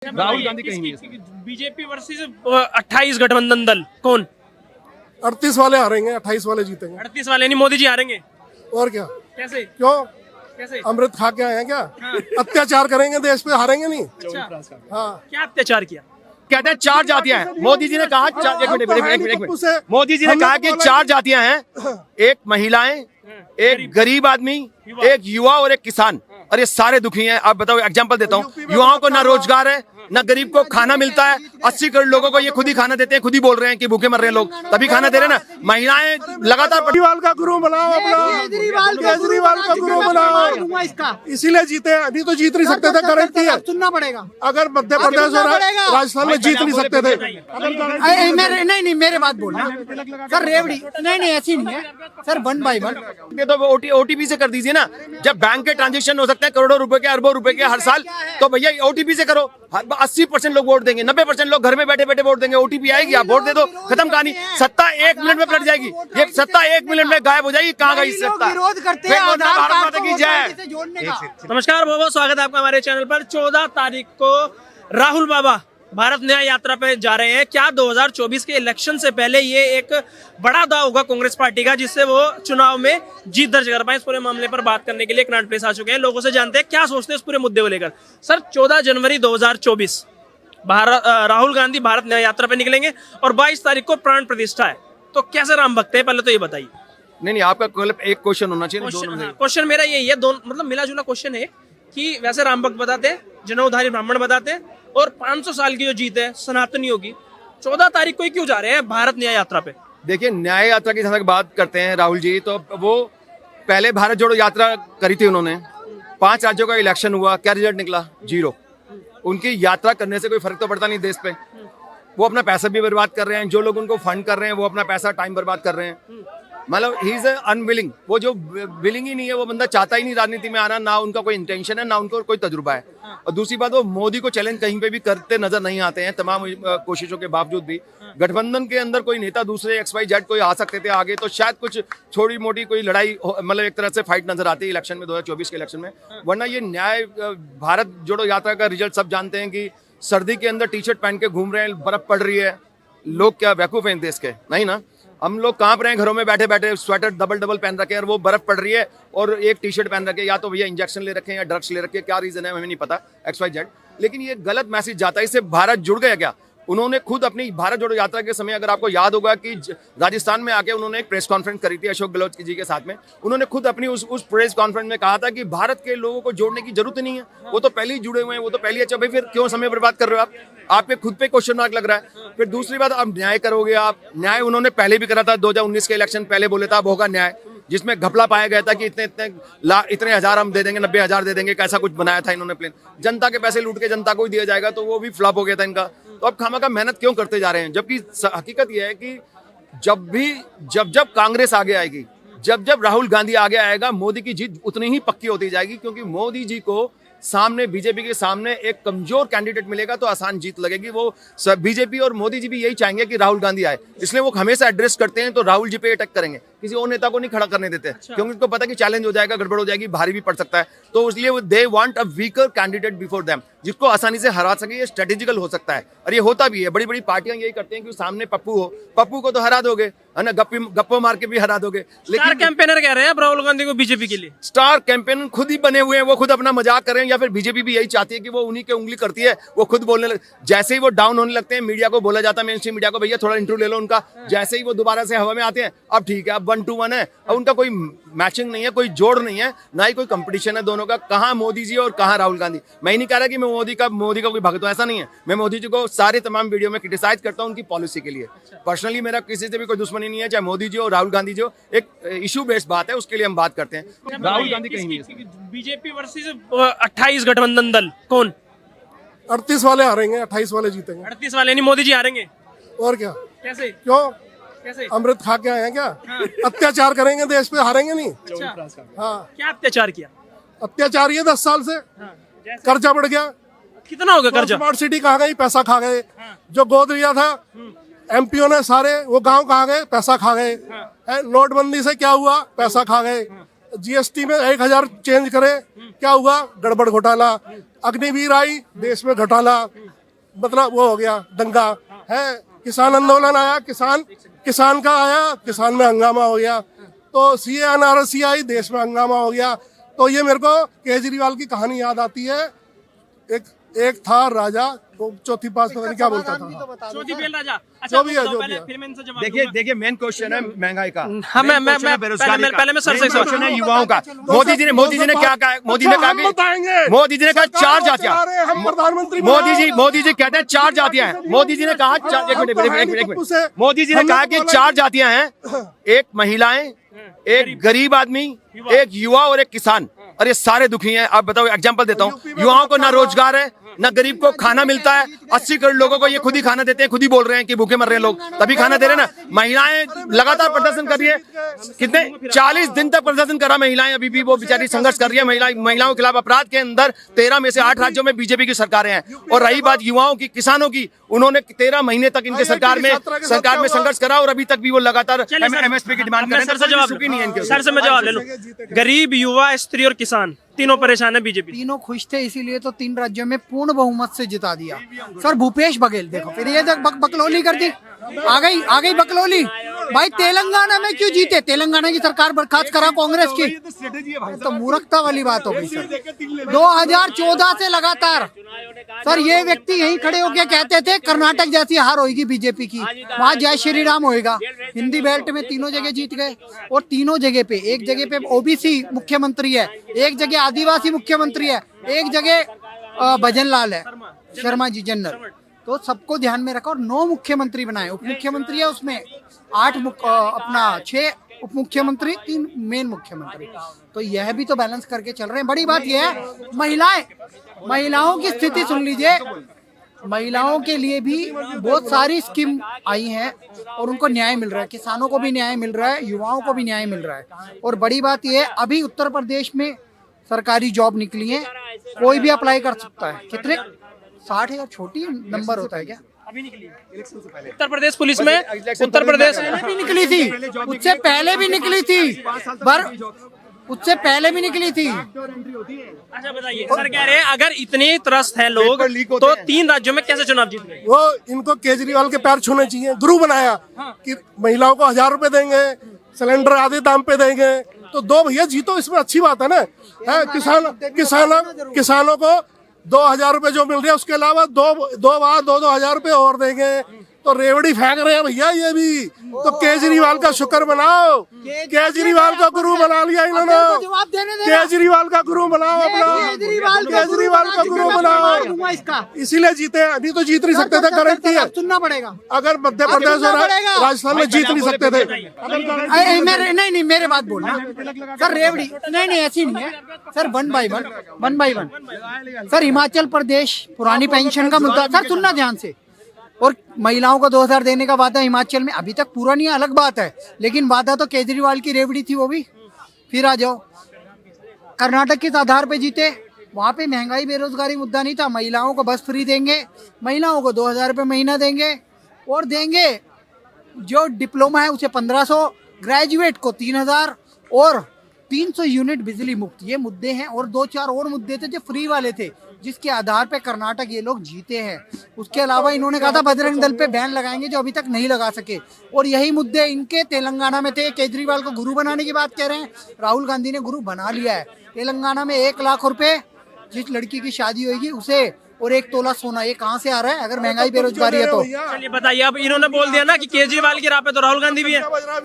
राहुल गांधी कहीं नहीं है। बीजेपी वर्सेस 28 गठबंधन दल कौन? 38 वाले हारेंगे, 28 वाले जीतेंगे। 38 वाले नहीं, मोदी जी हारेंगे। और क्या? कैसे? क्यों? कैसे? अमृत खा के आए हैं क्या? अत्याचार करेंगे देश पे, हारेंगे नहीं। अच्छा, हाँ, क्या अत्याचार किया? कहते हैं चार जातियां हैं। मोदी जी ने कहा एक मिनट पप्पू से मोदी जी ने हम कहा लोग कि बोला चार जातियां हैं, एक महिलाएं, एक गरीब आदमी, एक युवा और एक किसान। और ये सारे दुखी हैं। आप बताओ, एग्जांपल देता हूँ, युवाओं को ना रोजगार है, ना गरीब को खाना मिलता है। 80 करोड़ लोगों को ये खुद ही खाना देते हैं, खुद ही बोल रहे हैं कि भूखे मर रहे हैं लोग, तभी खाना दे रहे हैं ना। महिलाएं लगातार केजरीवाल का गुरु बनाओ अपना, केजरीवाल का गुरु बनाओ, इसीलिए जीते हैं। अभी तो जीत नहीं सकते थे, गारंटी है। सुनना पड़ेगा। अगर मध्य प्रदेश और राजस्थान में जीत नहीं सकते थे। नहीं मेरे बात बोलना सर, रेवड़ी नहीं ऐसी नहीं है सर, 1 by 1 ये तो ओटीपी से कर दीजिए ना। जब बैंक के ट्रांजैक्शन हो सकते हैं करोड़ों रुपए के, अरबों रुपए के हर साल, तो भैया ओटीपी से करो। 80% लोग वोट देंगे, 90% लोग घर में बैठे बैठे वोट देंगे। ओटीपी आएगी, आप वोट दे दो, खत्म कहानी। सत्ता 1 मिनट में पलट जाएगी। ये सत्ता 1 मिनट में गायब हो जाएगी। कहाँ गई सत्ता? विरोध करते फिर हैं बोलना आधार भारत कार्ड माता की को जय। वोटर से जोड़ने का। नमस्कार, बहुत बहुत स्वागत है आपका हमारे चैनल पर। 14 तारीख को राहुल बाबा भारत न्याय यात्रा पे जा रहे हैं। क्या 2024 के इलेक्शन से पहले ये एक बड़ा दाव होगा कांग्रेस पार्टी का, जिससे वो चुनाव में जीत दर्ज कर पाए? इस पूरे मामले पर बात करने के लिए क्रांत प्लेस आ चुके हैं। लोगों से जानते हैं क्या सोचते हैं इस पूरे मुद्दे को लेकर। सर, 14 जनवरी 2024 राहुल गांधी भारत न्याय यात्रा पे निकलेंगे और 22 तारीख को प्राण प्रतिष्ठा है, तो कैसे राम भक्त है, पहले तो ये बताइए। नहीं, आपका केवल एक क्वेश्चन होना चाहिए। क्वेश्चन मेरा यही है, दोनों मतलब मिला जुला क्वेश्चन है कि वैसे राम भक्त बताते हैं, जनोधारी ब्राह्मण बताते हैं, और 500 साल की जो जीत है सनातनियों की, 14 तारीख को ही क्यों जा रहे हैं भारत न्याय यात्रा पे? देखिए, न्याय यात्रा की जहां तक बात करते हैं राहुल जी, तो वो पहले भारत जोड़ो यात्रा करी थी उन्होंने। 5 राज्यों का इलेक्शन हुआ, क्या रिजल्ट निकला? 0। उनकी यात्रा करने से कोई फर्क तो पड़ता नहीं देश पे। वो अपना पैसा भी बर्बाद कर रहे हैं, जो लोग उनको फंड कर रहे हैं वो अपना पैसा टाइम बर्बाद कर रहे हैं। मतलब ही इज अनविलिंग। वो जो विलिंग ही नहीं है, वो बंदा चाहता ही नहीं राजनीति में आना, ना उनका कोई इंटेंशन है, ना उनको कोई तजुर्बा है। और दूसरी बात, वो मोदी को चैलेंज कहीं पे भी करते नजर नहीं आते हैं, तमाम कोशिशों के बावजूद भी। गठबंधन के अंदर कोई नेता दूसरे XYZ कोई आ सकते थे आगे, तो शायद कुछ छोटी मोटी कोई लड़ाई, मतलब एक तरह से फाइट नजर आती है इलेक्शन में, 2024 के इलेक्शन में। वरना ये न्याय भारत जोड़ो यात्रा का रिजल्ट सब जानते हैं कि सर्दी के अंदर टी-शर्ट पहन के घूम रहे हैं, बर्फ पड़ रही है, लोग क्या बेवकूफ हैं देश के? नहीं ना। हम लोग कांप रहे हैं घरों में बैठे बैठे, स्वेटर डबल पहन रखे हैं, और वो बर्फ पड़ रही है और एक टी-शर्ट पहन रखे हैं। या तो भैया इंजेक्शन ले रखे हैं या ड्रग्स ले रखे हैं, क्या रीजन है हमें नहीं पता, XYZ। लेकिन ये गलत मैसेज जाता है, इससे भारत जुड़ गया क्या? उन्होंने खुद अपनी भारत जोड़ो यात्रा के समय, अगर आपको याद होगा कि राजस्थान में आके उन्होंने एक प्रेस कॉन्फ्रेंस करी थी अशोक गहलोत जी के साथ में। उन्होंने खुद अपनी उस प्रेस कॉन्फ्रेंस में कहा था कि भारत के लोगों को जोड़ने की जरूरत नहीं है, वो तो पहले ही जुड़े हुए हैं, वो तो पहले ही। अच्छा भाई, फिर क्यों समय बर्बाद कर रहे हो आप? आपके खुद पे क्वेश्चन मार्क लग रहा है। फिर दूसरी बात, अब न्याय करोगे आप? न्याय उन्होंने पहले भी करा था, 2019 के इलेक्शन पहले बोले था अब होगा न्याय, जिसमें घपला पाया गया था कि इतने हजार हम दे देंगे, 90,000 दे देंगे, कैसा कुछ बनाया था इन्होंने प्लान। जनता के पैसे लूट के जनता को ही दिया जाएगा, तो वो भी फ्लॉप हो गया था इनका। तो अब खामा का मेहनत क्यों करते जा रहे हैं? जबकि हकीकत यह है कि जब कांग्रेस आगे आएगी, जब राहुल गांधी आगे आएगा, मोदी की जीत उतनी ही पक्की होती जाएगी। क्योंकि मोदी जी को सामने, बीजेपी के सामने एक कमजोर कैंडिडेट मिलेगा तो आसान जीत लगेगी। वो बीजेपी और मोदी जी भी यही चाहेंगे कि राहुल गांधी आए, इसलिए वो हमेशा एड्रेस करते हैं तो राहुल जी पे अटैक करेंगे, किसी और नेता को नहीं खड़ा करने देते। क्योंकि उनको पता कि चैलेंज हो जाएगा, गड़बड़ हो जाएगी, भारी भी पड़ सकता है। तो इसलिए they want a weaker candidate before them, जिसको आसानी से हरा सके। ये स्ट्रेटेजिकल हो सकता है और ये होता भी है। बड़ी बड़ी पार्टियां यही करते हैं कि सामने पप्पू हो, पप्पू को तो हरा दोगे, है ना, गप्पो मार के भी हरा दोगे। लेकिन कैंपेनर कह रहे हैं राहुल गांधी को बीजेपी के लिए। स्टार कैंपेनर खुद ही बने हुए हैं, वो खुद अपना मजाक कर रहे हैं, या फिर बीजेपी भी यही चाहती है कि वो उन्हीं के उंगली करती है, वो खुद बोलने जैसे ही वो डाउन होने लगते हैं, मीडिया को बोला जाता है, मेन स्ट्रीम मीडिया को, भैया थोड़ा इंटरव्यू ले लो उनका। जैसे ही वो दोबारा से हवा में आते हैं, अब ठीक है, अब 1-2-1 है। अब उनका कोई मैचिंग नहीं है, कोई जोड़ नहीं है, ना ही कोई कंपटीशन है दोनों का। कहां मोदी जी और कहां राहुल गांधी? मैं ही नहीं कह रहा कि मैं मोदी का कोई भक्त हूं, ऐसा नहीं है। मैं मोदी जी को सारे तमाम वीडियो में क्रिटिसाइज करता हूं उनकी पॉलिसी के लिए। पर्सनली मेरा किसी से भी कोई दुश्मनी नहीं है, चाहे मोदी जी हो राहुल गांधी जी हो। एक इशू बेस्ड बात है, उसके लिए हम बात करते हैं। राहुल गांधी कहीं नहीं है। बीजेपी वर्सेस 28 गठबंधन दल कौन? 38 वाले हारेंगे, 28 वाले जीतेंगे। 38 वाले नहीं, मोदी जी हारेंगे। और क्या? कैसे? क्यों? कैसे? अमृत खा के आए हैं क्या? अत्याचार करेंगे देश पे, हारेंगे नहीं। अच्छा, हाँ, क्या अत्याचार किया? अत्याचार ये 10 साल से जैसे? कर्जा बढ़ गया। कितना हो गया कर्जा? स्मार्ट सिटी कहाँ गई? पैसा खा गए। जो गोद लिया था MPO ने सारे, वो गांव कहाँ गए? पैसा खा गए। नोटबंदी से क्या हुआ? पैसा खा गए। GST में 1000 चेंज करे, क्या हुआ? गड़बड़ घोटाला। अग्निवीर आई, देश में घोटाला, मतलब वो हो गया दंगा है। किसान आंदोलन आया, किसान का आया, किसान में हंगामा हो गया। तो सीए एनआरसी आई, देश में हंगामा हो गया। तो ये मेरे को केजरीवाल की कहानी याद आती है। एक था राजा, वो चौथी पास पता नहीं क्या बोलता था। चौथी बेल राजा। अच्छा, जो भी है, तो जो पहले भी है। फिर मैं इनसे जवाब देखिए दूंगा। देखिए मेन क्वेश्चन है महंगाई का। हाँ, मैं Main question है बेरोजगारी का। पहले मैं सर से Main question है युवाओं का। मोदी जी ने क्या कहा? मोदी ने कहा कि मोदी जी ने कहा चार जातियां। हम प्रधानमंत्री मोदी जी कहते हैं चार जातियां हैं। मोदी जी ने कहा एक मिनट मोदी जी ने कहा कि चार जातियां हैं, एक महिलाएं, एक गरीब आदमी, एक युवा और एक किसान। और ये सारे दुखी हैं। आप बताओ, एग्जांपल देता हूँ, युवाओं को ना रोजगार है, ना गरीब को खाना मिलता है। 80 करोड़ लोगों को ये खुद ही खाना देते हैं, खुद ही बोल रहे हैं कि भूखे मर रहे हैं लोग, तभी खाना दे रहे हैं ना। महिलाएं लगातार प्रदर्शन कर रही है, कितने 40 दिन तक प्रदर्शन करा महिलाएं, अभी भी वो बेचारी संघर्ष कर रही है। महिलाओं के खिलाफ अपराध के अंदर 13 में से 8 राज्यों में बीजेपी की सरकारें हैं। और रही बात युवाओं की, किसानों की, उन्होंने 13 महीने तक इनके सरकार में संघर्ष करा और अभी तक भी वो लगातार एमएसपी की डिमांड कर रहे हैं। सर से मैं जवाब ले लूं। गरीब, युवा, स्त्री और किसान तीनों परेशान है बीजेपी। तीनों खुश थे, इसीलिए तो 3 राज्यों में पूर्ण बहुमत से जिता दिया। सर भूपेश बघेल देखो, फिर ये बकलौली कर दी, आ गई बकलौली। भाई तेलंगाना में क्यों जीते? तेलंगाना की सरकार बर्खास्त करा कांग्रेस की, तो मूर्खता वाली बात हो गई सर। 2014 से लगातार सर ये व्यक्ति यहीं खड़े होकर कहते थे कर्नाटक जैसी हार होगी बीजेपी की, वहाँ जय श्री राम होएगा। हिंदी बेल्ट में तीनों जगह जीत गए, और तीनों जगह पे, एक जगह पे ओबीसी मुख्यमंत्री है, एक जगह आदिवासी मुख्यमंत्री है, एक जगह भजन लाल है, शर्मा जी जनरल। तो सबको ध्यान में रखा और 9 मुख्यमंत्री बनाए। उप मुख्यमंत्री है उसमें 6 उप मुख्यमंत्री, 3 मेन मुख्यमंत्री। तो यह भी तो बैलेंस करके चल रहे हैं। बड़ी बात यह है, महिलाओं की स्थिति सुन लीजिए। महिलाओं के लिए भी बहुत सारी स्कीम आई हैं और उनको न्याय मिल रहा है। किसानों को भी न्याय मिल रहा है, युवाओं को भी न्याय मिल रहा है। और बड़ी बात यह है, अभी उत्तर प्रदेश में सरकारी जॉब निकली है, कोई भी अप्लाई कर सकता है। कितने 60,000 छोटी नंबर होता है क्या? अभी निकली है उत्तर प्रदेश पुलिस में। उत्तर प्रदेश में भी निकली थी, उससे पहले भी निकली थी, पर उससे पहले भी निकली थी। अच्छा बताइए, सर कह रहे हैं अगर इतने त्रस्त हैं लोग तो 3 राज्यों में कैसे चुनाव जीत गए? वो इनको केजरीवाल के पैर छूने चाहिए। गुरु बनाया कि महिलाओं को 1000 रुपए देंगे, सिलेंडर आधे दाम पे देंगे। तो 2 भैया जीतो, इसमें अच्छी बात है ना। किसानों को 2000 रुपए जो मिल रहे हैं, उसके अलावा 2,000 रुपए और देंगे। तो रेवड़ी फेंक रहे हैं भैया ये भी। तो केजरीवाल का शुक्र बनाओ, केजरीवाल का गुरु बना लिया इन्होंने। केजरीवाल का गुरु बनाओ अपना, केजरीवाल का गुरु बनाओ, इसीलिए जीते। अभी तो जीत नहीं सकते थे, गारंटी है। सुनना पड़ेगा, अगर मध्य प्रदेश और राजस्थान में जीत नहीं सकते थे। नहीं मेरे बात बोलना सर। रेवड़ी नहीं ऐसी नहीं है sir. One by one sir. Himachal Pradesh पुरानी पेंशन का मुद्दा सर, सुनना ध्यान से। और महिलाओं को 2000 देने का वादा हिमाचल में अभी तक पूरा नहीं है, अलग बात है, लेकिन वादा तो केजरीवाल की रेवड़ी थी वो भी। फिर आ जाओ कर्नाटक किस आधार पे जीते? वहाँ पे महंगाई बेरोजगारी मुद्दा नहीं था। महिलाओं को बस फ्री देंगे, महिलाओं को 2000 रुपये महीना देंगे, और देंगे जो डिप्लोमा है उसे 1500, ग्रेजुएट को 3000 और 300 यूनिट बिजली मुक्त। ये मुद्दे हैं, और 2-4 और मुद्दे थे जो फ्री वाले थे, जिसके आधार पे कर्नाटक ये लोग जीते हैं। उसके अलावा इन्होंने कहा था बजरंग दल पे बैन लगाएंगे, जो अभी तक नहीं लगा सके। और यही मुद्दे इनके तेलंगाना में थे। केजरीवाल को गुरु बनाने की बात कह रहे हैं, राहुल गांधी ने गुरु बना लिया है। तेलंगाना में 1 लाख रुपए जिस लड़की की शादी होगी उसे, और 1 तोला सोना, ये कहाँ से आ रहा है अगर महंगाई बेरोजगारी है तो? चलिए बताइए, अब इन्होंने बोल दिया ना कि केजरीवाल की राह पे तो राहुल गांधी भी है।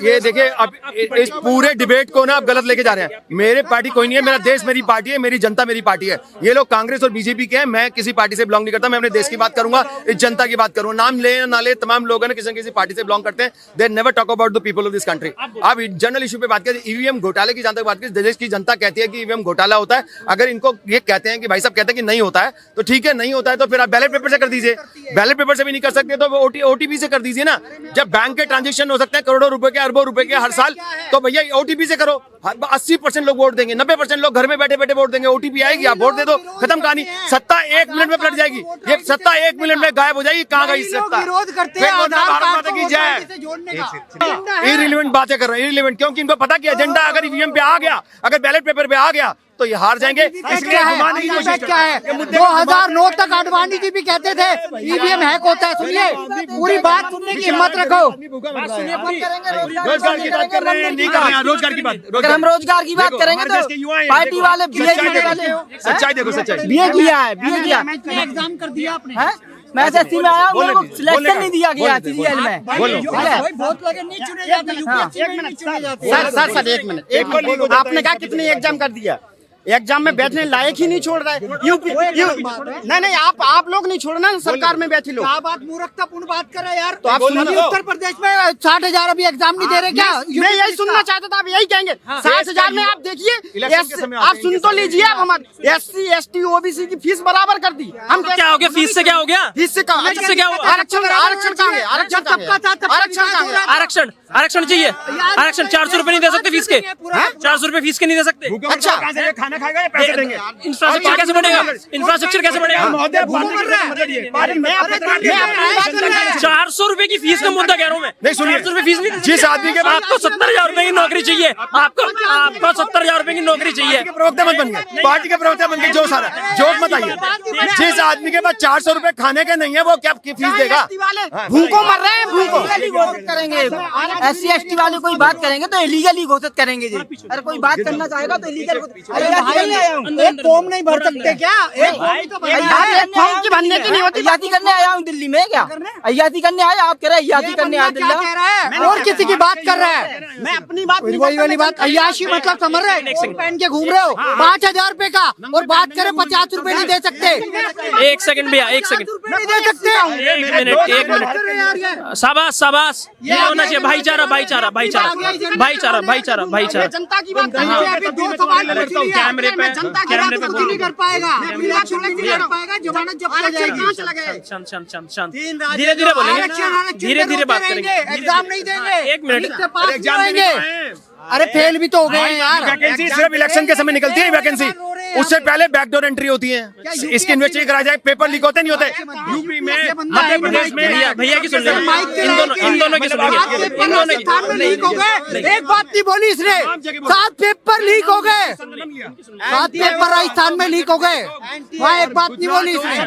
ये देखिए, अब इस पूरे डिबेट को ना आप गलत लेके जा रहे हैं। मेरे पार्टी कोई नहीं है, मेरा देश मेरी पार्टी है, मेरी जनता मेरी पार्टी है। ये लोग कांग्रेस और बीजेपी के हैं, मैं किसी पार्टी से बिलोंग नहीं करता। मैं अपने देश की बात करूंगा, इस जनता की बात करूंगा। नाम ले ना ले, तमाम लोग किसी न किसी पार्टी से बिलोंग करते हैं। They never talk about the people of this country. आप जनरल इशू पे बात करें, ईवीएम घोटाले की जहां तक बात करें, देश की जनता कहती है कि ईवीएम घोटाला होता है। अगर इनको ये कहते हैं कि भाई साहब कहते हैं कि नहीं होता है, तो ठीक है, नहीं होता है तो फिर आप बैलेट पेपर से कर दीजिए। बैलेट पेपर से भी नहीं कर सकते तो ओटीपी से कर दीजिए ना। जब बैंक के ट्रांजैक्शन हो सकते हैं करोड़ों रुपए के, अरबों रुपए के हर साल, तो भैया ओटीपी से करो। 80% लोग वोट देंगे, 90% लोग घर में बैठे बैठे वोट देंगे। ओटीपी आएगी, आप वोट दे दो, खत्म कहानी। सत्ता 1 मिनट में पलट जाएगी। ये सत्ता 1 मिनट में गायब हो जाएगी। कहाँ गई सत्ता? भारत माता की जय। इररिलेवेंट बातें कर रहे हैं, इररिलेवेंट, क्योंकि इनको पता कि एजेंडा अगर ईवीएम पे आ गया, अगर बैलेट पेपर पे आ गया, तो ये हार जाएंगे, इसलिए क्या है घुमाने की कोशिश इम्पैक्ट क्या है? ये मुद्दे 2009 तक आडवाणी जी भी कहते थे ईवीएम हैक होता है। सुनिए, पूरी बात सुनने की हिम्मत रखो। रोजगार की बात कर रहे हैं, नहीं कर रहे हैं रोजगार की बात। अगर हम रोजगार की बात करेंगे तो पार्टी वाले बीए वाले सच्चाई देखो, सच्चाई। बीए किया है, बीए किया एग्जाम कर दिया आपने? है। मैं एसएससी में आया हूँ, मेरे को सिलेक्शन नहीं दिया गया सीजीएल में। बहुत लगे नहीं चुने जाते, यूपीएससी में नहीं चुने जाते। सर एक मिनट आपने कहा कितने एग्जाम कर दिया, एग्जाम में बैठने लायक ही नहीं छोड़ रहा है नहीं आप लोग नहीं छोड़ना, सरकार में बैठे लोग। आप मूर्खतापूर्ण बात कर रहे हैं यार। तो आप सुनिए, उत्तर प्रदेश में 60,000 अभी एग्जाम नहीं दे रहे क्या? मैं यही सुनना चाहता था, आप यही कहेंगे 60,000 में आप देखिए, आप सुन तो लीजिए, आप हमारे SC ST OBC की फीस बराबर कर दी। हम क्या हो गया? फीस से क्या हो गया? फीस से कहा से क्या होगा? आरक्षण कहाँ है? आरक्षण चाहिए। आरक्षण 400 रुपए नहीं दे सकते फीस के? 400 रुपए फीस के नहीं दे सकते? अच्छा, खाना खाएगा या पैसे देंगे? इंफ्रास्ट्रक्चर कैसे बढ़ेगा? इंफ्रास्ट्रक्चर कैसे बढ़ेगा? 400 रुपए की फीस का मुद्दा कह रहा हूँ मैं। नहीं, सुनिए, 400 रुपए फीस नहीं। जिस आदमी के आपको 70,000 रुपए की नौकरी चाहिए, आपको 70,000 रुपए की नौकरी चाहिए। प्रवक्ता मत बन गए, पार्टी के प्रवक्ता बन गए, जो सारा जोश मत आइए। जिस आदमी के पास 400 रुपए खाने के नहीं है, वो क्या फीस देगा? भूखों मर रहे हैं, भूखों। घोषित करेंगे SC ST वाले कोई बात करेंगे तो इलीगली घोषित करेंगे जी। अगर कोई बात करना चाहेगा तो इलीगल। एक फॉर्म नहीं भर सकते क्या? एक फॉर्म की भरने की नहीं होती। अयाती करने आया हूँ दिल्ली में, क्या अयाती करने आया? आप कह रहे हैं अयाती करने आया क्या कह रहा है? और किसी की बात कर रहा है? मैं अपनी बात नहीं वही वाली बात, अय्याशी मतलब समझ रहे हैं? पहन के घूम रहे हो 5,000 रुपए का, और बात करें 50 रुपए नहीं दे सकते। 1 सेकंड भैया, 1 सेकंड, नहीं दे सकते। 1 मिनट। शाबाश, ये होना चाहिए भाईचारा, भाईचारा। जनता की बात कर दो सवाल पूछ लिया। कैमरे पे जनता की कैमरे पे कुछ नहीं कर पाएगा, नहीं कर पाएगा, जमानत जब्त हो जाएगी। शांत। धीरे बोलेंगे, धीरे बात करेंगे। एग्जाम नहीं देंगे, 1 मिनट। इससे पास नहीं होंगे। अरे फेल भी तो हो गए हैं यार। वैकेंसी सिर्फ इलेक्शन के समय निकलती है वैकेंसी, उससे पहले बैकडोर एंट्री होती है। इसकी इन्वेस्टिगेशन कराया जाए, पेपर लीक होते नहीं होते? यूपी में, मध्य प्रदेश में। भैया की सुन लेंगे, इन दोनों की सुनेंगे। राजस्थान में लीक हो गए, एक बात नहीं बोली इसने। 7 पेपर लीक हो गए, 7 पेपर राजस्थान में लीक हो गए, वहाँ एक बात नहीं बोली इसने।